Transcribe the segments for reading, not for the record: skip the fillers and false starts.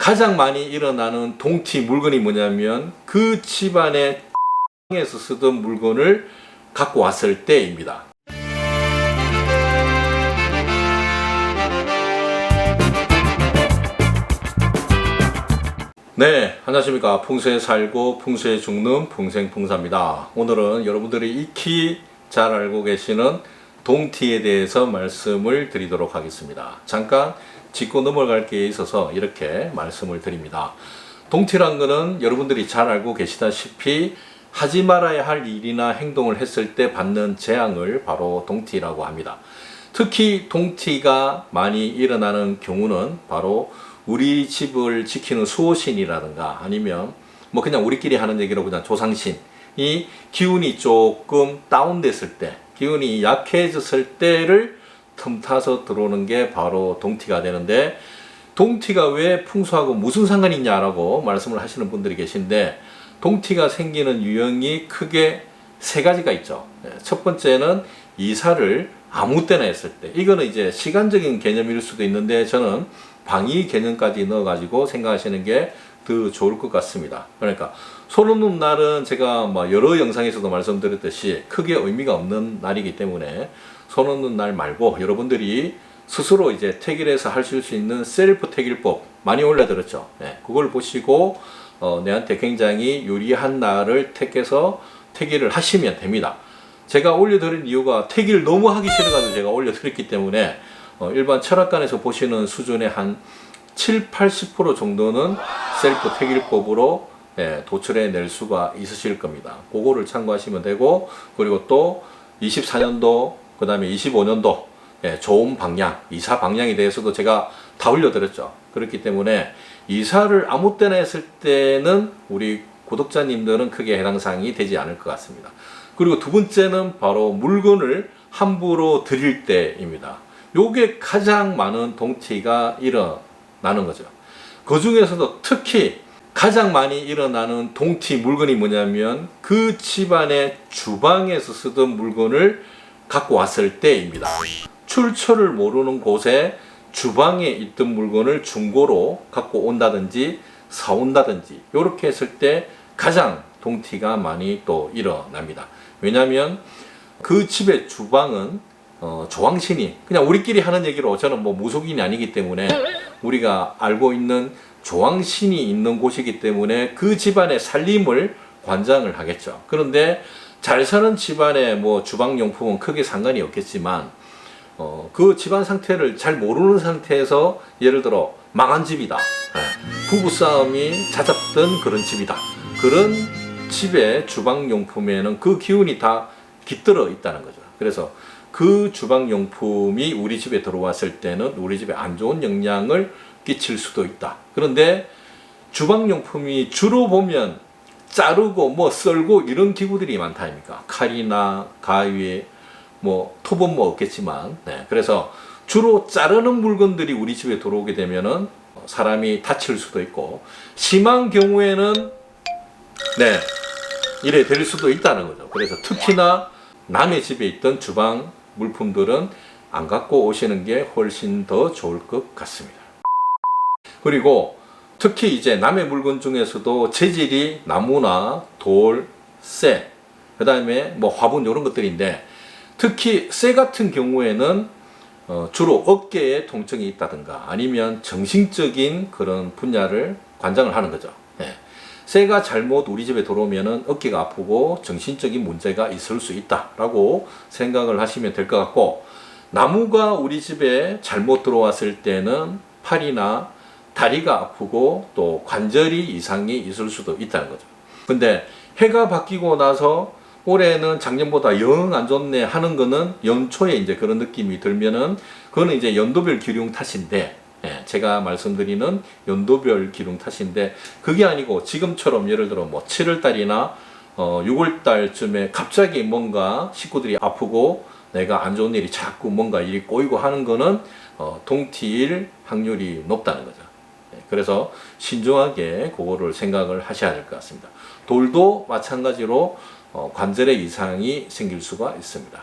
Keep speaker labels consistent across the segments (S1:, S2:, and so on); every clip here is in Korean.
S1: 가장 많이 일어나는 동티 물건이 뭐냐면 그 집안의 에서 쓰던 물건을 갖고 왔을 때입니다. 네, 안녕하십니까. 풍수에 살고 풍수에 죽는 풍생풍사입니다. 오늘은 여러분들이 익히 잘 알고 계시는 동티에 대해서 말씀을 드리도록 하겠습니다. 잠깐 짚고 넘어갈 게 있어서 이렇게 말씀을 드립니다. 동티란 거는 여러분들이 잘 알고 계시다시피 하지 말아야 할 일이나 행동을 했을 때 받는 재앙을 바로 동티라고 합니다. 특히 동티가 많이 일어나는 경우는 바로 우리 집을 지키는 수호신이라든가 아니면 뭐 그냥 우리끼리 하는 얘기로 그냥 조상신, 이 기운이 조금 다운됐을 때, 기운이 약해졌을 때를 틈타서 들어오는 게 바로 동티가 되는데, 동티가 왜 풍수하고 무슨 상관이 있냐라고 말씀을 하시는 분들이 계신데, 동티가 생기는 유형이 크게 세 가지가 있죠. 첫 번째는 이사를 아무 때나 했을 때, 이거는 이제 시간적인 개념일 수도 있는데 저는 방위 개념까지 넣어가지고 생각하시는 게 더 좋을 것 같습니다. 그러니까 손 없는 날은 제가 여러 영상에서도 말씀드렸듯이 크게 의미가 없는 날이기 때문에 손 없는 날 말고 여러분들이 스스로 이제 택일해서 하실 수 있는 셀프 택일법 많이 올려드렸죠. 그걸 보시고 내한테 굉장히 유리한 날을 택해서 택일을 하시면 됩니다. 제가 올려드린 이유가 택일 너무 하기 싫어가지고 제가 올려드렸기 때문에 일반 철학관에서 보시는 수준의 한 7, 80% 정도는 셀프 택일법으로 도출해 낼 수가 있으실 겁니다. 그거를 참고하시면 되고, 그리고 또 24년도 그 다음에 25년도 좋은 방향, 이사 방향에 대해서도 제가 다 올려드렸죠. 그렇기 때문에 이사를 아무 때나 했을 때는 우리 구독자님들은 크게 해당 사항이 되지 않을 것 같습니다. 그리고 두 번째는 바로 물건을 함부로 드릴 때입니다. 요게 가장 많은 동티가 일어나는 거죠. 그 중에서도 특히 가장 많이 일어나는 동티 물건이 뭐냐면 그 집안의 주방에서 쓰던 물건을 갖고 왔을 때입니다. 출처를 모르는 곳에 주방에 있던 물건을 중고로 갖고 온다든지 사온다든지 이렇게 했을 때 가장 동티가 많이 또 일어납니다. 왜냐하면 그 집의 주방은 조왕신이 그냥 우리끼리 하는 얘기로, 저는 뭐 무속인이 아니기 때문에 우리가 알고 있는 조왕신이 있는 곳이기 때문에 그 집안의 살림을 관장을 하겠죠. 그런데 잘 사는 집안의 뭐 주방용품은 크게 상관이 없겠지만 그 집안 상태를 잘 모르는 상태에서 예를 들어 망한 집이다, 부부싸움이 잦았던 그런 집이다, 그런 집의 주방용품에는 그 기운이 다 깃들어 있다는 거죠. 그래서 그 주방용품이 우리 집에 들어왔을 때는 우리 집에 안 좋은 영향을 끼칠 수도 있다. 그런데 주방용품이 주로 보면 자르고 뭐 썰고 이런 기구들이 많다 아닙니까? 칼이나 가위, 뭐 톱은 뭐 없겠지만, 그래서 주로 자르는 물건들이 우리 집에 들어오게 되면은 사람이 다칠 수도 있고, 심한 경우에는 이래 될 수도 있다는 거죠. 그래서 특히나 남의 집에 있던 주방 물품들은 안 갖고 오시는 게 훨씬 더 좋을 것 같습니다. 그리고 특히 이제 남의 물건 중에서도 재질이 나무나 돌, 쇠, 그 다음에 뭐 화분 이런 것들인데, 특히 쇠 같은 경우에는 주로 어깨에 통증이 있다든가 아니면 정신적인 그런 분야를 관장을 하는 거죠. 쇠가 잘못 우리 집에 들어오면은 어깨가 아프고 정신적인 문제가 있을 수 있다라고 생각을 하시면 될 것 같고, 나무가 우리 집에 잘못 들어왔을 때는 팔이나 다리가 아프고 또 관절이 이상이 있을 수도 있다는 거죠. 근데 해가 바뀌고 나서 올해는 작년보다 영 안 좋네 하는 거는 연초에 이제 그런 느낌이 들면은 그거는 이제 연도별 기륭 탓인데, 제가 말씀드리는 연도별 기둥 탓인데, 그게 아니고 지금처럼 예를 들어 뭐 7월달이나 6월달쯤에 갑자기 뭔가 식구들이 아프고 내가 안 좋은 일이 자꾸 뭔가 일이 꼬이고 하는 거는 동티일 확률이 높다는 거죠. 그래서 신중하게 그거를 생각을 하셔야 될 것 같습니다. 돌도 마찬가지로 관절에 이상이 생길 수가 있습니다.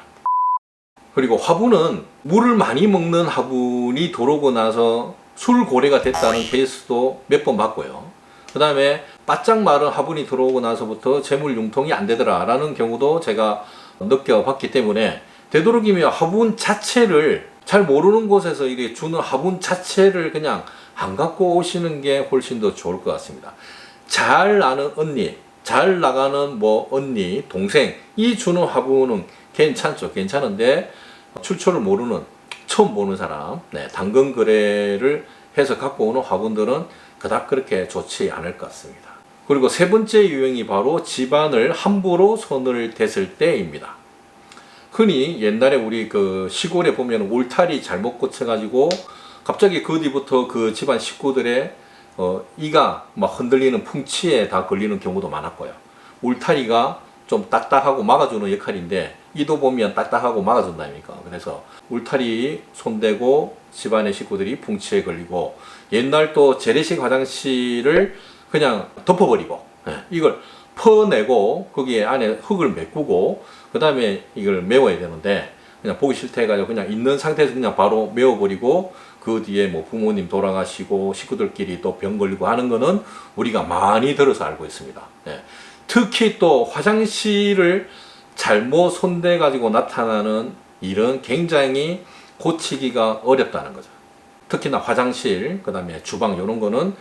S1: 그리고 화분은 물을 많이 먹는 화분이 들어오고 나서 술고래가 됐다는 케이스도 몇 번 봤고요. 그 다음에 바짝 마른 화분이 들어오고 나서부터 재물 융통이 안 되더라 라는 경우도 제가 느껴봤기 때문에 되도록이면 화분 자체를 잘 모르는 곳에서 이렇게 주는 화분 자체를 그냥 안 갖고 오시는 게 훨씬 더 좋을 것 같습니다. 잘 아는 언니, 잘 나가는 뭐 언니, 동생 이 주는 화분은 괜찮죠. 괜찮은데 출처를 모르는 처음 보는 사람, 당근 거래를 해서 갖고 오는 화분들은 그닥 그렇게 좋지 않을 것 같습니다. 그리고 세 번째 유형이 바로 집안을 함부로 손을 댔을 때입니다. 흔히 옛날에 우리 그 시골에 보면 울타리 잘못 고쳐가지고 갑자기 그 뒤부터 그 집안 식구들의 이가 막 흔들리는 풍치에 다 걸리는 경우도 많았고요. 울타리가 좀 딱딱하고 막아주는 역할인데 이도 보면 딱딱하고 막아준다니까. 그래서 울타리 손대고 집안의 식구들이 풍치에 걸리고 옛날 또 재래식 화장실을 그냥 덮어버리고 이걸 퍼내고 거기에 안에 흙을 메꾸고 그 다음에 이걸 메워야 되는데 그냥 보기 싫다 해가지고 그냥 있는 상태에서 그냥 바로 메워버리고 그 뒤에 뭐 부모님 돌아가시고 식구들끼리 또 병 걸리고 하는 거는 우리가 많이 들어서 알고 있습니다. 특히 또 화장실을 잘못 손대 가지고 나타나는 일은 굉장히 고치기가 어렵다는 거죠. 특히나 화장실, 그 다음에 주방 이런 거는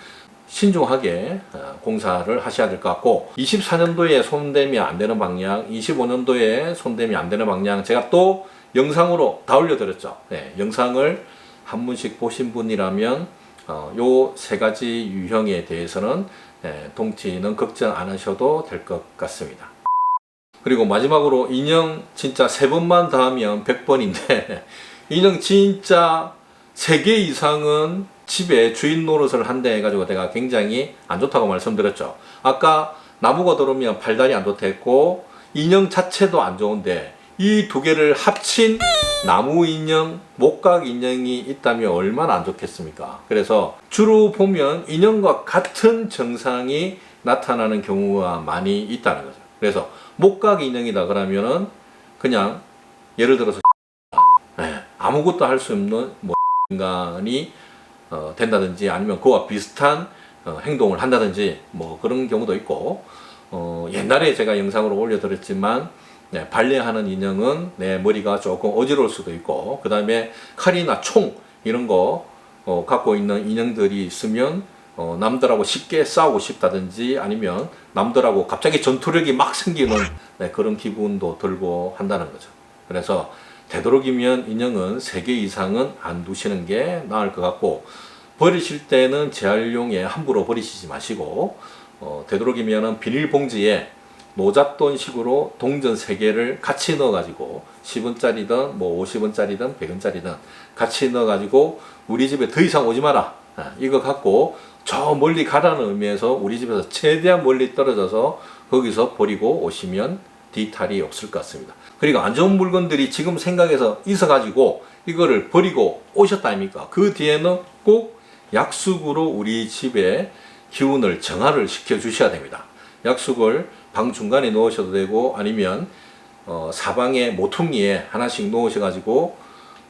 S1: 신중하게 공사를 하셔야 될 것 같고 24년도에 손대면 안 되는 방향, 25년도에 손대면 안 되는 방향 제가 또 영상으로 다 올려드렸죠. 영상을 한 분씩 보신 분이라면 요 세 가지 유형에 대해서는 동티는 걱정 안 하셔도 될 것 같습니다. 그리고 마지막으로 인형 진짜 3번만 닿으면 100번인데 인형 진짜 3개 이상은 집에 주인 노릇을 한다 해가지고 내가 굉장히 안 좋다고 말씀드렸죠. 아까 나무가 들어오면 팔다리 안 좋다 했고 인형 자체도 안 좋은데 이 두 개를 합친 나무 인형, 목각 인형이 있다면 얼마나 안 좋겠습니까? 그래서 주로 보면 인형과 같은 증상이 나타나는 경우가 많이 있다는 거죠. 그래서 목각 인형이다 그러면은 그냥 예를 들어서 아무것도 할 수 없는 뭐 인간이 된다든지 아니면 그와 비슷한 행동을 한다든지 뭐 그런 경우도 있고 옛날에 제가 영상으로 올려드렸지만 발레하는 인형은 내 머리가 조금 어지러울 수도 있고 그 다음에 칼이나 총 이런 거 갖고 있는 인형들이 있으면 남들하고 쉽게 싸우고 싶다든지 아니면 남들하고 갑자기 전투력이 막 생기는 그런 기분도 들고 한다는 거죠. 그래서 되도록이면 인형은 3개 이상은 안 두시는 게 나을 것 같고 버리실 때는 재활용에 함부로 버리시지 마시고 되도록이면 비닐봉지에 노잣돈식으로 동전 3개를 같이 넣어가지고 10원짜리든 뭐 50원짜리든 100원짜리든 같이 넣어가지고 우리 집에 더 이상 오지 마라. 이거 갖고 저 멀리 가라는 의미에서 우리 집에서 최대한 멀리 떨어져서 거기서 버리고 오시면 뒤탈이 없을 것 같습니다. 그리고 안 좋은 물건들이 지금 생각해서 있어가지고 이거를 버리고 오셨다 아닙니까? 그 뒤에는 꼭 약숙으로 우리 집에 기운을 정화를 시켜 주셔야 됩니다. 약숙을 방 중간에 넣으셔도 되고 아니면 사방에 모퉁이에 하나씩 놓으셔가지고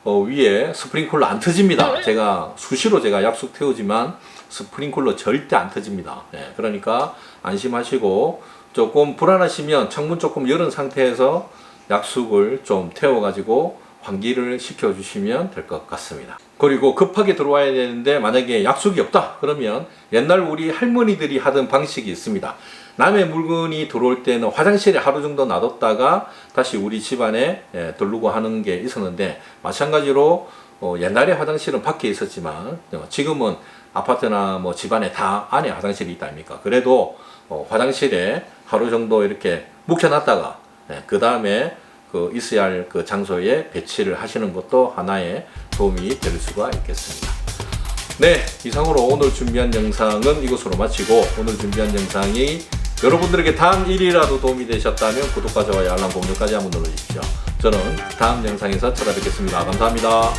S1: 위에 스프링클러 안 터집니다. 제가 수시로 약숙 태우지만 스프링클러 절대 안 터집니다. 그러니까 안심하시고 조금 불안하시면 창문 조금 열은 상태에서 약숙을 좀 태워가지고 환기를 시켜주시면 될 것 같습니다. 그리고 급하게 들어와야 되는데 만약에 약숙이 없다 그러면 옛날 우리 할머니들이 하던 방식이 있습니다. 남의 물건이 들어올 때는 화장실에 하루 정도 놔뒀다가 다시 우리 집안에 들르고 하는 게 있었는데 마찬가지로 옛날에 화장실은 밖에 있었지만 지금은 아파트나 뭐 집안에 다 안에 화장실이 있다 아닙니까? 그래도 화장실에 하루 정도 이렇게 묵혀놨다가 그 다음에 있어야 할 그 장소에 배치를 하시는 것도 하나의 도움이 될 수가 있겠습니다. 네, 이상으로 오늘 준비한 영상은 이것으로 마치고 오늘 준비한 영상이 여러분들에게 단 1이라도 도움이 되셨다면 구독과 좋아요, 알람 공유까지 한번 눌러주십시오. 저는 다음 영상에서 찾아뵙겠습니다. 감사합니다.